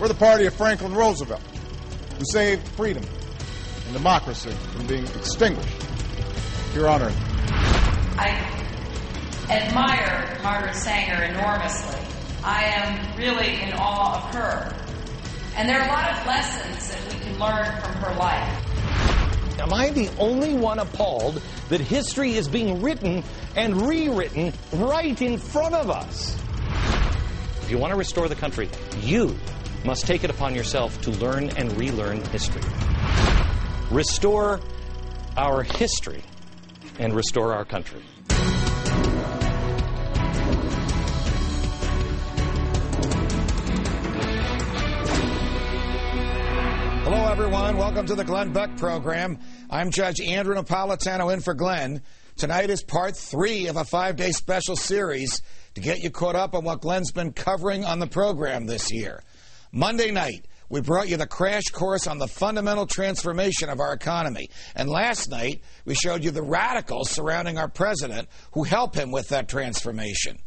We're the party of Franklin Roosevelt, who saved freedom and democracy from being extinguished here on Earth. I admire Margaret Sanger enormously. I am really in awe of her. And there are a lot of lessons that we can learn from her life. Am I the only one appalled that history is being written and rewritten right in front of us? If you want to restore the country, you must take it upon yourself to learn and relearn history. Restore our history and restore our country. Hello, everyone. Welcome to the Glenn Beck program. I'm Judge Andrew Napolitano in for Glenn. Tonight is part 3 of a 5-day special series to get you caught up on what Glenn's been covering on the program this year. Monday night, we brought you the crash course on the fundamental transformation of our economy. And last night, we showed you the radicals surrounding our president who help him with that transformation.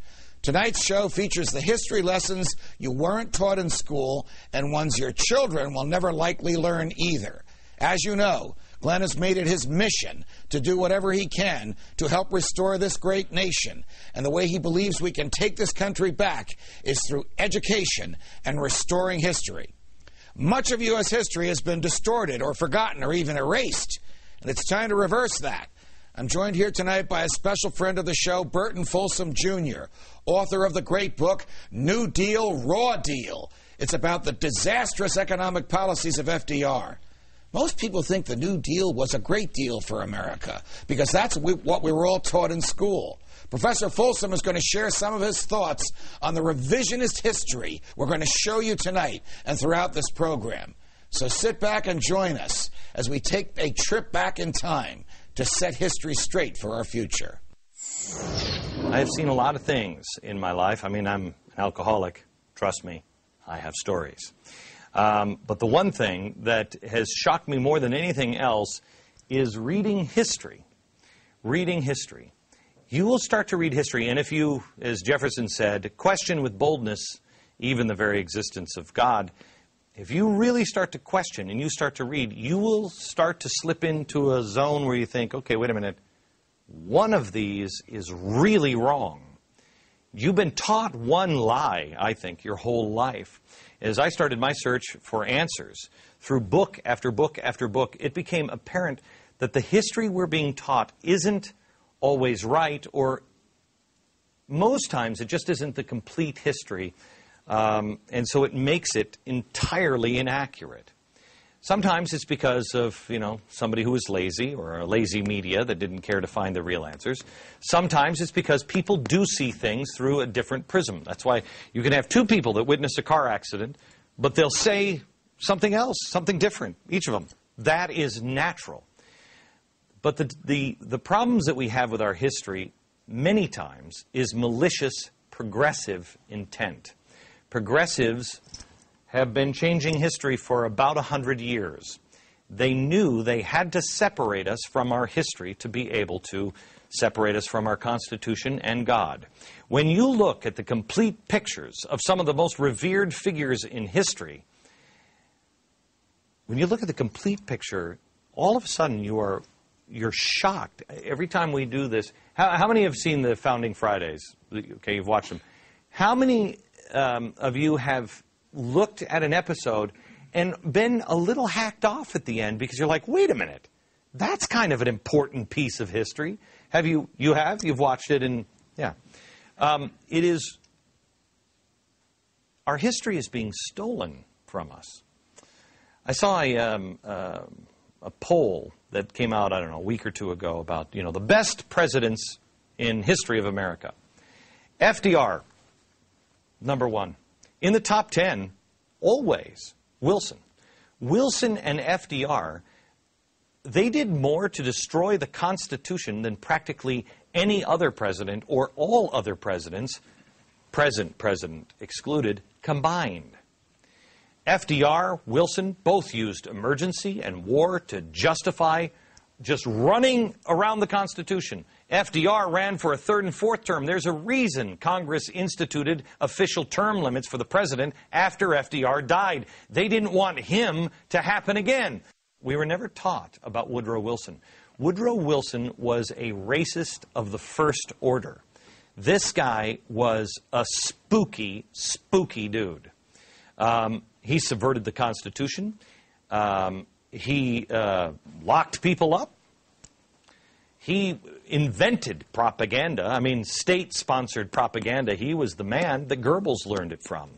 Tonight's show features the history lessons you weren't taught in school and ones your children will never likely learn either. As you know, Glenn has made it his mission to do whatever he can to help restore this great nation. And the way he believes we can take this country back is through education and restoring history. Much of U.S. history has been distorted or forgotten or even erased, and it's time to reverse that. I'm joined here tonight by a special friend of the show, Burton Folsom Jr., author of the great book, New Deal, Raw Deal. It's about the disastrous economic policies of FDR. Most people think the New Deal was a great deal for America because that's what we were all taught in school. Professor Folsom is going to share some of his thoughts on the revisionist history we're going to show you tonight and throughout this program. So sit back and join us as we take a trip back in time to set history straight for our future. I've seen a lot of things in my life. I mean, I'm an alcoholic. Trust me, I have stories. But the one thing that has shocked me more than anything else is reading history. Reading history. You will start to read history, and if you, as Jefferson said, question with boldness even the very existence of God, if you really start to question and you start to read, you will start to slip into a zone where you think, okay, wait a minute, one of these is really wrong. You've been taught one lie, I think, your whole life. As I started my search for answers through book after book after book, it became apparent that the history we're being taught isn't always right, or most times it just isn't the complete history. And so it makes it entirely inaccurate. Sometimes it's because of, somebody who is lazy or a lazy media that didn't care to find the real answers. Sometimes it's because people do see things through a different prism. That's why you can have two people that witness a car accident, but they'll say something else, something different, each of them. That is natural. But the problems that we have with our history many times is malicious, progressive intent. Progressives have been changing history for about 100 years. They knew they had to separate us from our history to be able to separate us from our Constitution and God. When you look at the complete pictures of some of the most revered figures in history, when you look at the complete picture, all of a sudden you're shocked. Every time we do this, how many have seen the Founding Fridays? Okay, you've watched them. How many of you have looked at an episode and been a little hacked off at the end because you're like, wait a minute, that's kind of an important piece of history. Have you? You have? You've watched it, and yeah. It is, our history is being stolen from us. I saw a poll that came out, I don't know, a week or two ago about, the best presidents in history of America. FDR, number 1. In the top 10, always, Wilson. Wilson and FDR, they did more to destroy the Constitution than practically any other president or all other presidents, present president excluded, combined. FDR, Wilson, both used emergency and war to justify just running around the Constitution. FDR ran for a third and fourth term. There's a reason Congress instituted official term limits for the president after FDR died. They didn't want him to happen again. We were never taught about Woodrow Wilson. Woodrow Wilson was a racist of the first order. This guy was a spooky, spooky dude. He subverted the Constitution. He locked people up. He invented propaganda. I mean, state-sponsored propaganda. He was the man that Goebbels learned it from.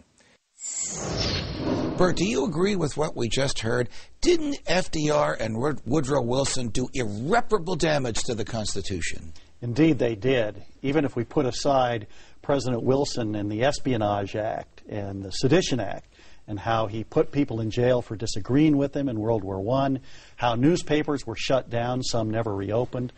Bert, do you agree with what we just heard? Didn't FDR and Woodrow Wilson do irreparable damage to the Constitution? Indeed, they did. Even if we put aside President Wilson and the Espionage Act and the Sedition Act, and how he put people in jail for disagreeing with him in World War I, how newspapers were shut down, some never reopened.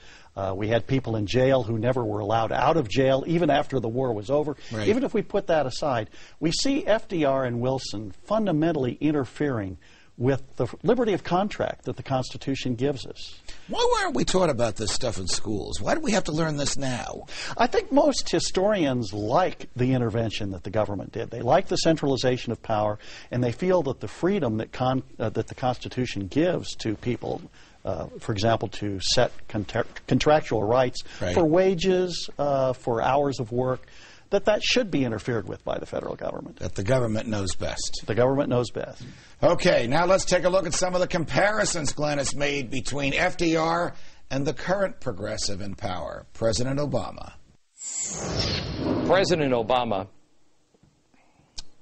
We had people in jail who never were allowed out of jail, even after the war was over. Right. Even if we put that aside, we see FDR and Wilson fundamentally interfering with the liberty of contract that the Constitution gives us. Why weren't we taught about this stuff in schools? Why do we have to learn this now? I think most historians like the intervention that the government did. They like the centralization of power, and they feel that the freedom that the Constitution gives to people, for example, to set contractual rights for wages, for hours of work, that should be interfered with by the federal government. That the government knows best. The government knows best. Okay, now let's take a look at some of the comparisons Glenn has made between FDR and the current progressive in power, President Obama. President Obama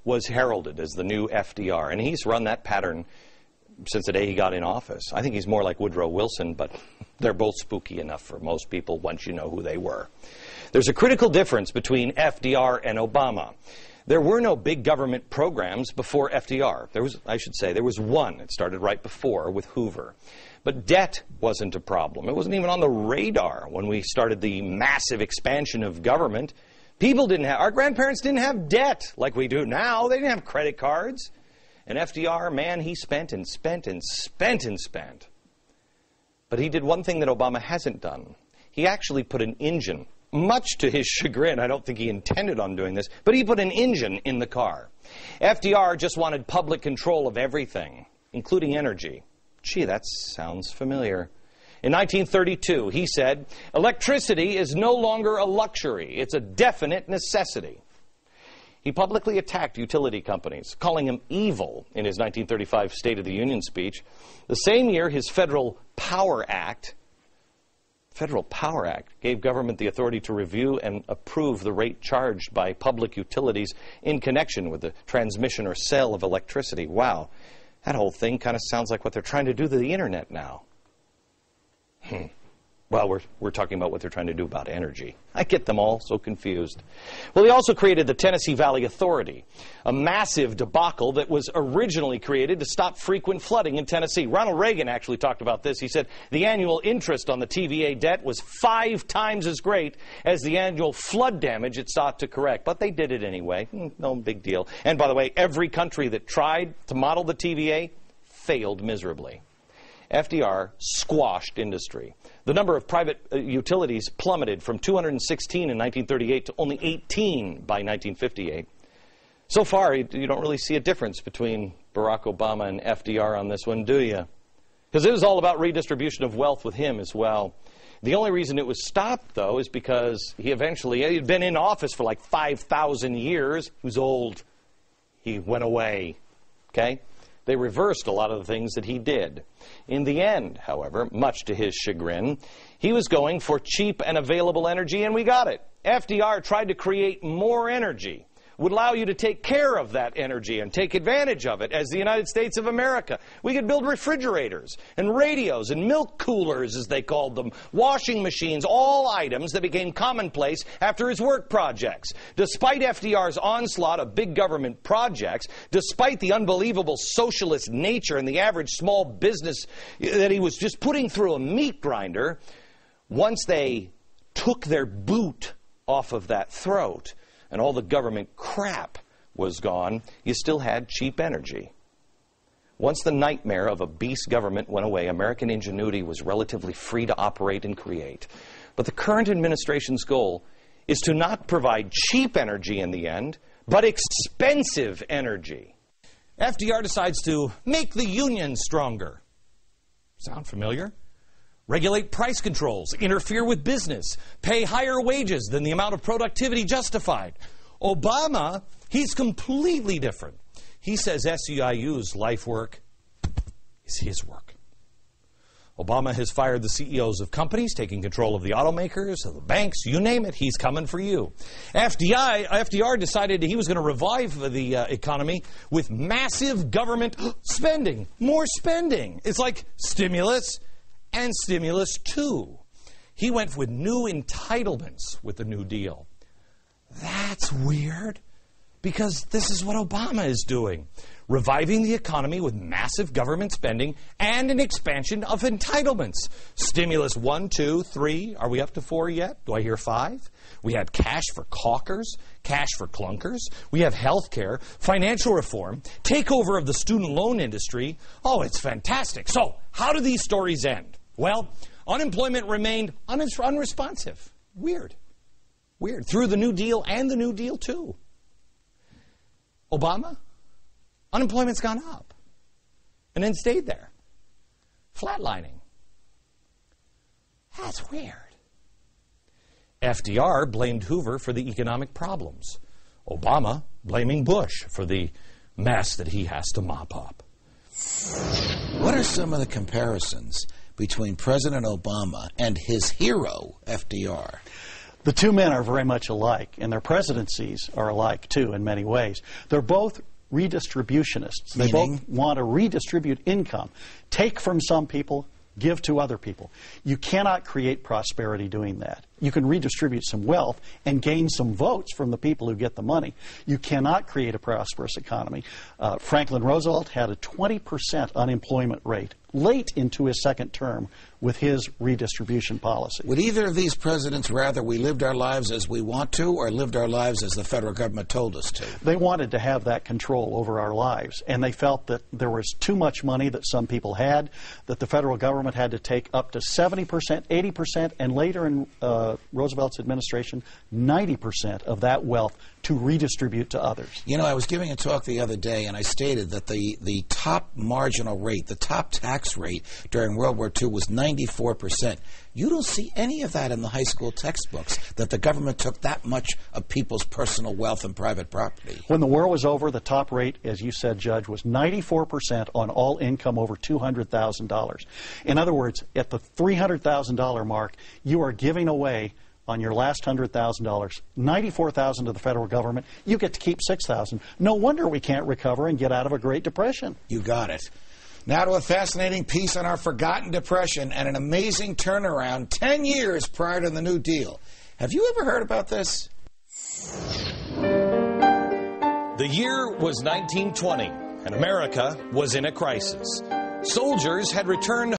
was heralded as the new FDR, and he's run that pattern since the day he got in office. I think he's more like Woodrow Wilson, but they're both spooky enough for most people once you know who they were. There's a critical difference between FDR and Obama. There were no big government programs before FDR. There was one. It started right before with Hoover. But debt wasn't a problem. It wasn't even on the radar when we started the massive expansion of government. Our grandparents didn't have debt like we do now. They didn't have credit cards. And FDR, man, he spent and spent and spent and spent. But he did one thing that Obama hasn't done. He actually put an engine, much to his chagrin. I don't think he intended on doing this, but he put an engine in the car. FDR just wanted public control of everything, including energy. Gee, that sounds familiar. In 1932, he said, "Electricity is no longer a luxury. It's a definite necessity." He publicly attacked utility companies, calling them evil in his 1935 State of the Union speech. The same year, his Federal Power Act gave government the authority to review and approve the rate charged by public utilities in connection with the transmission or sale of electricity. Wow, that whole thing kind of sounds like what they're trying to do to the internet now. Well, we're talking about what they're trying to do about energy. I get them all so confused. Well, he also created the Tennessee Valley Authority, a massive debacle that was originally created to stop frequent flooding in Tennessee. Ronald Reagan actually talked about this. He said the annual interest on the TVA debt was 5 times as great as the annual flood damage it sought to correct. But they did it anyway. No big deal. And by the way, every country that tried to model the TVA failed miserably. FDR squashed industry. The number of private utilities plummeted from 216 in 1938 to only 18 by 1958. So far, you don't really see a difference between Barack Obama and FDR on this one, do you? Because it was all about redistribution of wealth with him as well. The only reason it was stopped, though, is because he'd been in office for like 5,000 years. He was old. He went away. Okay? They reversed a lot of the things that he did. In the end, however, much to his chagrin, he was going for cheap and available energy, and we got it. FDR tried to create more energy, would allow you to take care of that energy and take advantage of it as the United States of America. We could build refrigerators and radios and milk coolers, as they called them, washing machines, all items that became commonplace after his work projects. Despite FDR's onslaught of big government projects, despite the unbelievable socialist nature and the average small business that he was just putting through a meat grinder, once they took their boot off of that throat, and all the government crap was gone, you still had cheap energy. Once the nightmare of a beast government went away, American ingenuity was relatively free to operate and create. But the current administration's goal is to not provide cheap energy in the end, but expensive energy. FDR decides to make the union stronger. Sound familiar? Regulate price controls, interfere with business, pay higher wages than the amount of productivity justified. Obama, he's completely different. He says SEIU's life work is his work. Obama has fired the CEOs of companies, taking control of the automakers, of the banks, you name it, he's coming for you. FDR decided he was going to revive the economy with massive government spending, more spending. It's like stimulus and stimulus 2. He went with new entitlements with the New Deal. That's weird, because this is what Obama is doing. Reviving the economy with massive government spending and an expansion of entitlements. Stimulus 1, 2, 3. Are we up to 4 yet? Do I hear 5? We have cash for caulkers, cash for clunkers. We have health care, financial reform, takeover of the student loan industry. Oh, it's fantastic. So, how do these stories end? Well, unemployment remained unresponsive. Weird. Through the New Deal and the New Deal 2. Obama? Unemployment's gone up and then stayed there, flatlining. That's weird. FDR blamed Hoover for the economic problems. Obama blaming Bush for the mess that he has to mop up. What are some of the comparisons between President Obama and his hero, FDR? The two men are very much alike, and their presidencies are alike, too, in many ways. They're both redistributionists. They both want to redistribute income. Take from some people, give to other people. You cannot create prosperity doing that. You can redistribute some wealth and gain some votes from the people who get the money. You cannot create a prosperous economy. Franklin Roosevelt had a 20% unemployment rate late into his second term with his redistribution policy. Would either of these presidents rather we lived our lives as we want to or lived our lives as the federal government told us to? They wanted to have that control over our lives, and they felt that there was too much money that some people had, that the federal government had to take up to 70%, 80%, and later in Roosevelt's administration, 90% of that wealth to redistribute to others. You know, I was giving a talk the other day, and I stated that the top marginal rate, the top tax rate during World War II was 94%. You don't see any of that in the high school textbooks, that the government took that much of people's personal wealth and private property. When the war was over, the top rate, as you said, Judge, was 94% on all income over $200,000. In other words, at the $300,000 mark, you are giving away on your last $100,000, $94,000 to the federal government. You get to keep $6,000. No wonder we can't recover and get out of a Great Depression. You got it. Now to a fascinating piece on our forgotten Depression and an amazing turnaround 10 years prior to the New Deal. Have you ever heard about this? The year was 1920, and America was in a crisis. Soldiers had returned